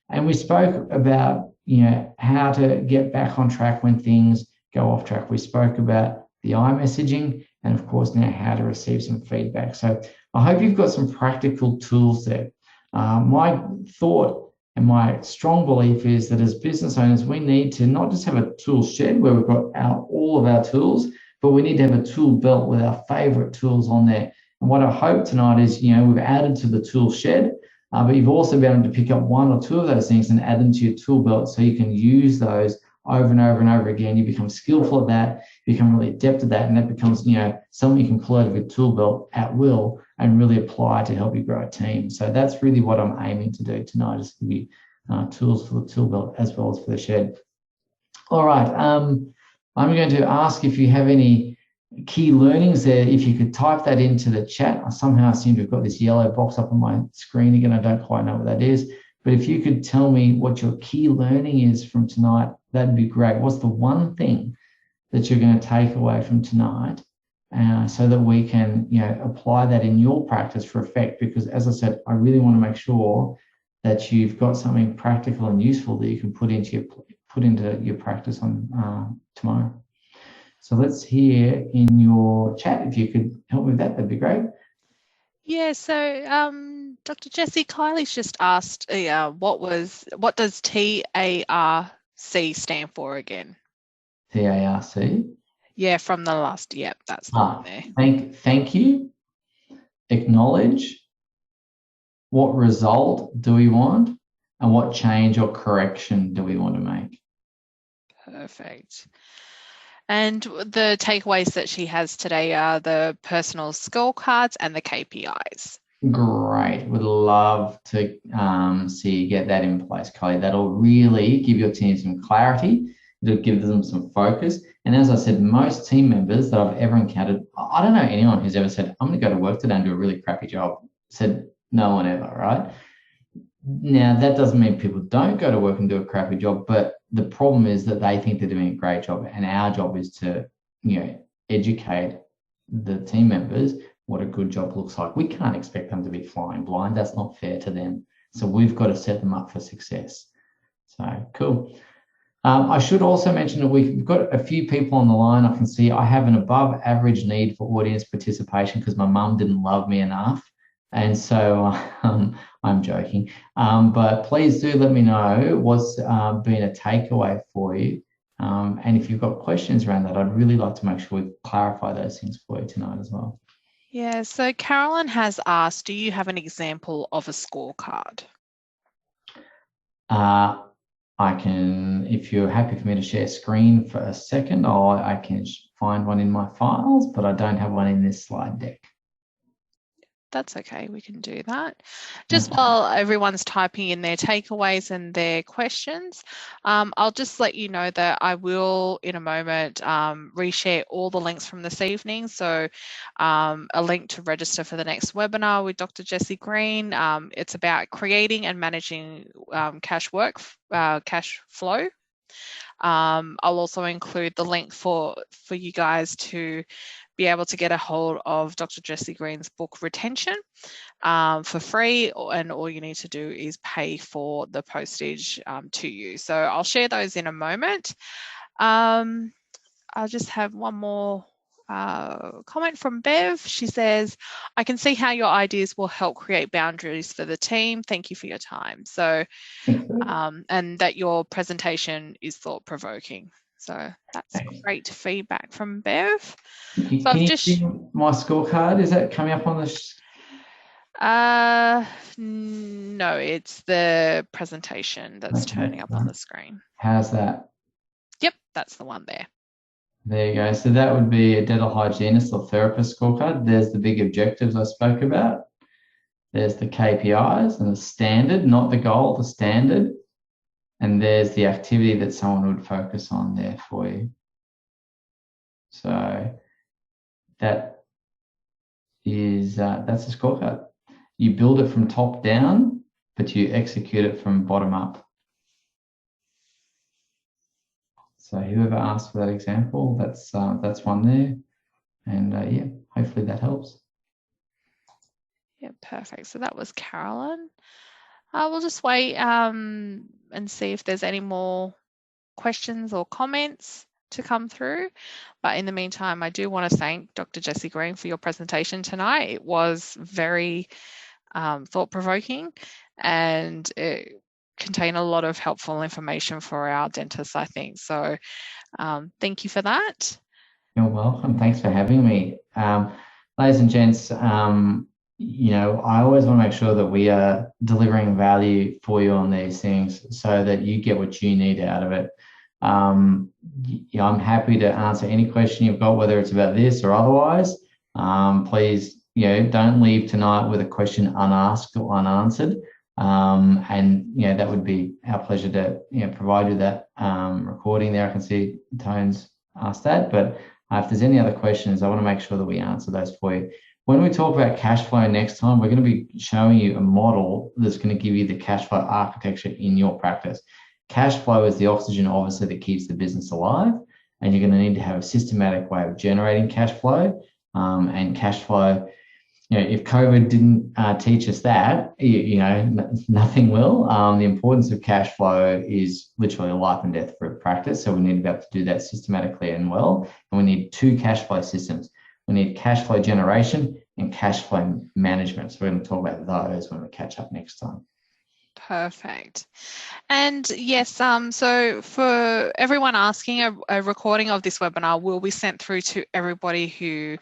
And we spoke about, how to get back on track when things go off track. We spoke about the iMessaging, and of course now how to receive some feedback. So I hope you've got some practical tools there. My thought and my strong belief is that as business owners, we need to not just have a tool shed where we've got all of our tools, but we need to have a tool belt with our favorite tools on there. And what I hope tonight is, we've added to the tool shed, but you've also been able to pick up one or two of those things and add them to your tool belt so you can use those over and over and over again. You become skillful at that, you become really adept at that, and that becomes, something you can pull out of your tool belt at will and really apply to help you grow a team. So that's really what I'm aiming to do tonight, is give you tools for the tool belt as well as for the shed. All right. I'm going to ask if you have any key learnings there. If you could type that into the chat. I somehow seem to have got this yellow box up on my screen again. I don't quite know what that is. But if you could tell me what your key learning is from tonight, that'd be great. What's the one thing that you're going to take away from tonight, so that we can, apply that in your practice for effect? Because as I said, I really want to make sure that you've got something practical and useful that you can put into your practice on tomorrow. So let's hear in your chat, if you could help me with that, that'd be great. Yeah, so Dr. Jessie, Kylie's just asked, what does TARC stand for again? TARC? Yeah, from the last, yep, that's the one there. Thank you, acknowledge, what result do we want, and what change or correction do we want to make? Perfect. And the takeaways that she has today are the personal scorecards and the KPIs. Great. Would love to see you get that in place, Kylie. That'll really give your team some clarity. It'll give them some focus. And as I said, most team members that I've ever encountered, I don't know anyone who's ever said, I'm going to go to work today and do a really crappy job. Said no one ever, right? Now, that doesn't mean people don't go to work and do a crappy job, but the problem is that they think they're doing a great job. And our job is to, educate the team members what a good job looks like. We can't expect them to be flying blind. That's not fair to them. So we've got to set them up for success. So cool. I should also mention that we've got a few people on the line. I can see I have an above average need for audience participation because my mum didn't love me enough. And so I'm joking. But please do let me know what's been a takeaway for you. And if you've got questions around that, I'd really like to make sure we clarify those things for you tonight as well. Yeah, so Carolyn has asked, do you have an example of a scorecard? I can, if you're happy for me to share screen for a second, I can find one in my files, but I don't have one in this slide deck. That's okay, we can do that. Just while everyone's typing in their takeaways and their questions, I'll just let you know that I will, in a moment, reshare all the links from this evening. So a link to register for the next webinar with Dr. Jessie Green. It's about creating and managing cash flow. I'll also include the link for you guys to be able to get a hold of Dr. Jessie Green's book Retention for free, and all you need to do is pay for the postage to you. So I'll share those in a moment. I'll just have one more comment from Bev. She says, I can see how your ideas will help create boundaries for the team. Thank you for your time. So, and that your presentation is thought-provoking. So that's great feedback from Bev. Can you see my scorecard? Is that coming up on the? No, it's the presentation that's turning up on the screen. How's that? Yep, that's the one there. There you go. So that would be a dental hygienist or therapist scorecard. There's the big objectives I spoke about. There's the KPIs and the standard, not the goal, the standard. And there's the activity that someone would focus on there for you. So that is, that's a scorecard. You build it from top down, but you execute it from bottom up. So whoever asked for that example, that's one there. And yeah, hopefully that helps. Yeah, perfect. So that was Carolyn. We'll just wait and see if there's any more questions or comments. to come through. But in the meantime, I do want to thank Dr. Jessie Green for your presentation tonight. It was very thought-provoking, and it contained a lot of helpful information for our dentists, I think. So thank you for that. You're welcome. Thanks for having me. Ladies and gents, you know, I always want to make sure that we are delivering value for you on these things so that you get what you need out of it. I'm happy to answer any question you've got, whether it's about this or otherwise. Please, you know, don't leave tonight with a question unasked or unanswered. And, you know, that would be our pleasure to, you know, provide you that recording there. I can see Tones asked that, but if there's any other questions, I want to make sure that we answer those for you. When we talk about cash flow next time, we're going to be showing you a model that's going to give you the cash flow architecture in your practice. Cash flow is the oxygen, obviously, that keeps the business alive, and you're going to need to have a systematic way of generating cash flow. And cash flow, you know, if COVID didn't teach us that, you know, nothing will. The importance of cash flow is literally life and death for a practice. So we need to be able to do that systematically and well. And we need two cash flow systems. We need cash flow generation and cash flow management. So we're going to talk about those when we catch up next time. Perfect. And yes, so for everyone asking, a recording of this webinar will be sent through to everybody who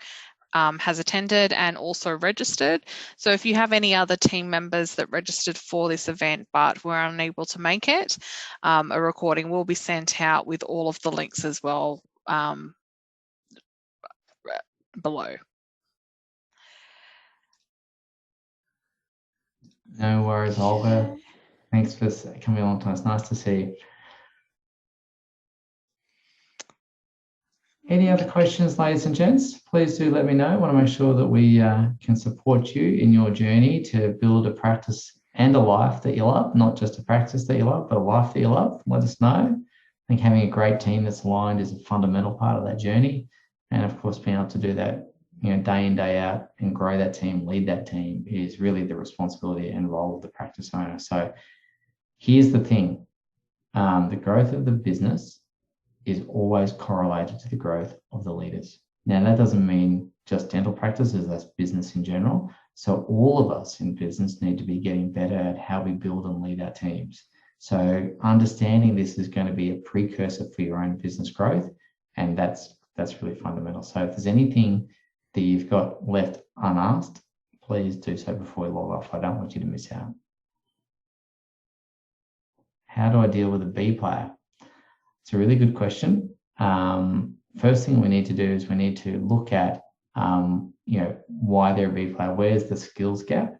has attended and also registered. So if you have any other team members that registered for this event but were unable to make it, a recording will be sent out with all of the links as well below. No worries, Olga. Thanks for coming along. It's nice to see you. Any other questions, ladies and gents? Please do let me know. I want to make sure that we can support you in your journey to build a practice and a life that you love, not just a practice that you love, but a life that you love. Let us know. I think having a great team that's aligned is a fundamental part of that journey. And of course, being able to do that, you know, day in, day out and grow that team, lead that team is really the responsibility and role of the practice owner. So here's the thing. The growth of the business is always correlated to the growth of the leaders. Now, that doesn't mean just dental practices, that's business in general. So all of us in business need to be getting better at how we build and lead our teams. So understanding this is going to be a precursor for your own business growth. And that's really fundamental. So if there's anything that you've got left unasked, please do so before we log off. I don't want you to miss out. How do I deal with a B player? It's a really good question. First thing we need to do is we need to look at, you know, why they're a B player, where's the skills gap,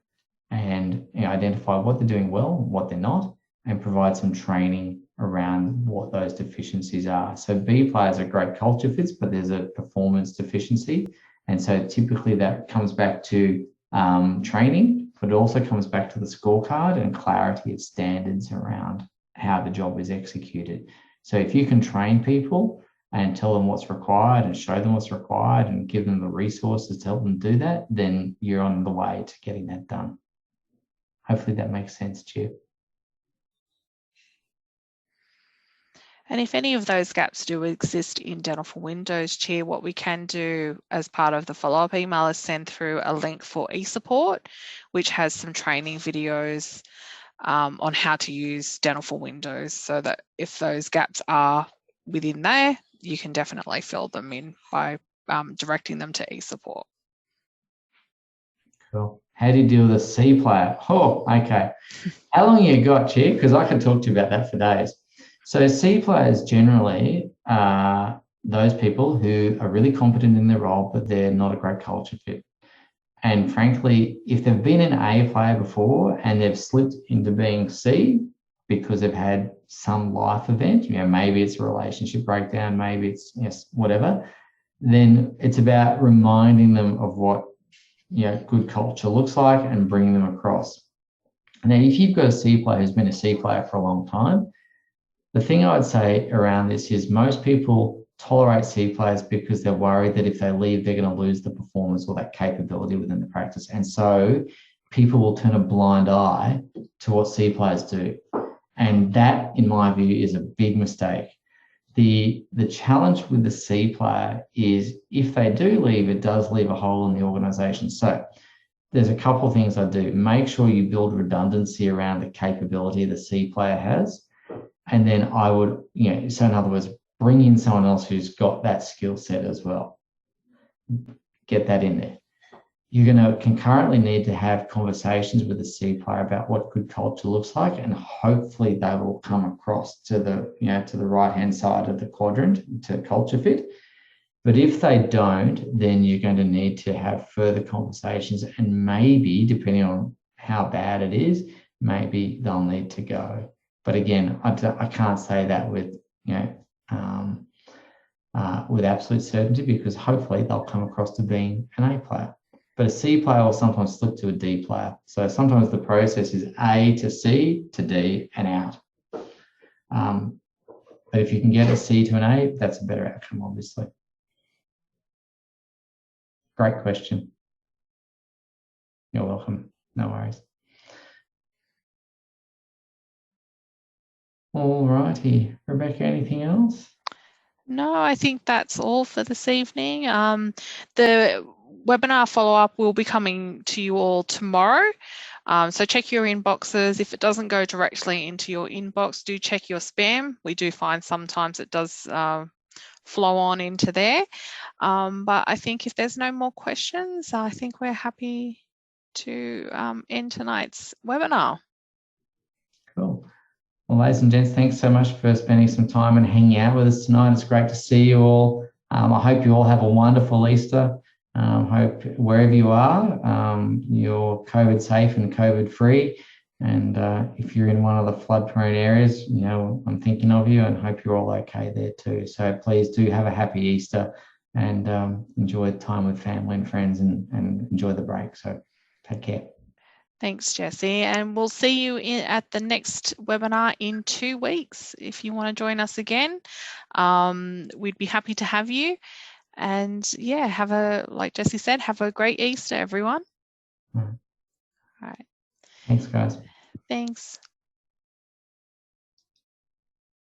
and, you know, identify what they're doing well, what they're not, and provide some training around what those deficiencies are. So B players are great culture fits, but there's a performance deficiency. And so typically that comes back to training, but it also comes back to the scorecard and clarity of standards around how the job is executed. So if you can train people and tell them what's required and show them what's required and give them the resources to help them do that, then you're on the way to getting that done. Hopefully that makes sense to you. And if any of those gaps do exist in Dental for Windows, Chair, what we can do as part of the follow-up email is send through a link for eSupport, which has some training videos on how to use Dental for Windows, so that if those gaps are within there, you can definitely fill them in by directing them to eSupport. Cool. How do you deal with a C player? Oh, okay. How long you got, Chair? Because I could talk to you about that for days. So C players generally are those people who are really competent in their role, but they're not a great culture fit. And frankly, if they've been an A player before and they've slipped into being C because they've had some life event, you know, maybe it's a relationship breakdown, maybe it's, yes, whatever, then it's about reminding them of what, you know, good culture looks like and bringing them across. Now, if you've got a C player who's been a C player for a long time, the thing I would say around this is most people tolerate C players because they're worried that if they leave, they're going to lose the performance or that capability within the practice. And so people will turn a blind eye to what C players do. And that, in my view, is a big mistake. The challenge with the C player is if they do leave, it does leave a hole in the organization. So there's a couple of things I do. Make sure you build redundancy around the capability the C player has. And then I would, so in other words, bring in someone else who's got that skill set as well. Get that in there. You're going to concurrently need to have conversations with the C player about what good culture looks like, and hopefully they will come across to the, to the right-hand side of the quadrant to culture fit. But if they don't, then you're going to need to have further conversations, and maybe, depending on how bad it is, maybe they'll need to go. But again, I can't say that with, with absolute certainty, because hopefully they'll come across to being an A player. But a C player will sometimes slip to a D player. So sometimes the process is A to C to D and out. But if you can get a C to an A, that's a better outcome, obviously. Great question. You're welcome. No worries. All righty. Rebecca, anything else? No, I think that's all for this evening. The webinar follow-up will be coming to you all tomorrow. So check your inboxes. If it doesn't go directly into your inbox, do check your spam. We do find sometimes it does flow on into there. But I think if there's no more questions, I think we're happy to end tonight's webinar. Cool. Well, ladies and gents, thanks so much for spending some time and hanging out with us tonight. It's great to see you all. I hope you all have a wonderful Easter. Hope wherever you are, you're COVID safe and COVID free. And if you're in one of the flood prone areas, I'm thinking of you and hope you're all okay there too. So please do have a happy Easter and enjoy time with family and friends and enjoy the break. So take care. Thanks, Jessie. And we'll see you at the next webinar in 2 weeks. If you want to join us again, we'd be happy to have you. And yeah, like Jessie said, have a great Easter, everyone. All right. Thanks, guys. Thanks.